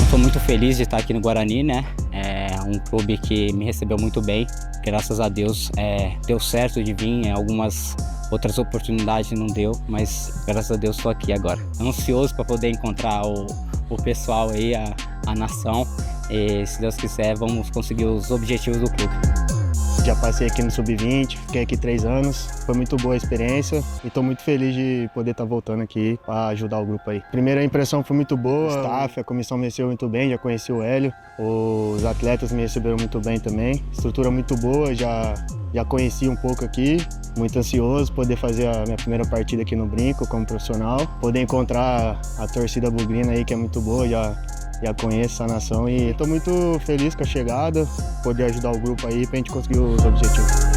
Estou muito feliz de estar aqui no Guarani, né? É um clube que me recebeu muito bem. Graças a Deus deu certo de vir, algumas outras oportunidades não deu, mas graças a Deus estou aqui agora. Ansioso para poder encontrar o pessoal aí, a nação, e se Deus quiser vamos conseguir os objetivos do clube. Já passei aqui no Sub-20, fiquei aqui 3 anos, foi muito boa a experiência e estou muito feliz de poder estar voltando aqui para ajudar o grupo aí. Primeira impressão foi muito boa, o staff, a comissão me recebeu muito bem, já conheci o Hélio, os atletas me receberam muito bem também, estrutura muito boa, já conheci um pouco aqui, muito ansioso poder fazer a minha primeira partida aqui no Brinco como profissional, poder encontrar a torcida bugrina aí que é muito boa, já conheço a nação e estou muito feliz com a chegada, poder ajudar o grupo aí para a gente conseguir os objetivos.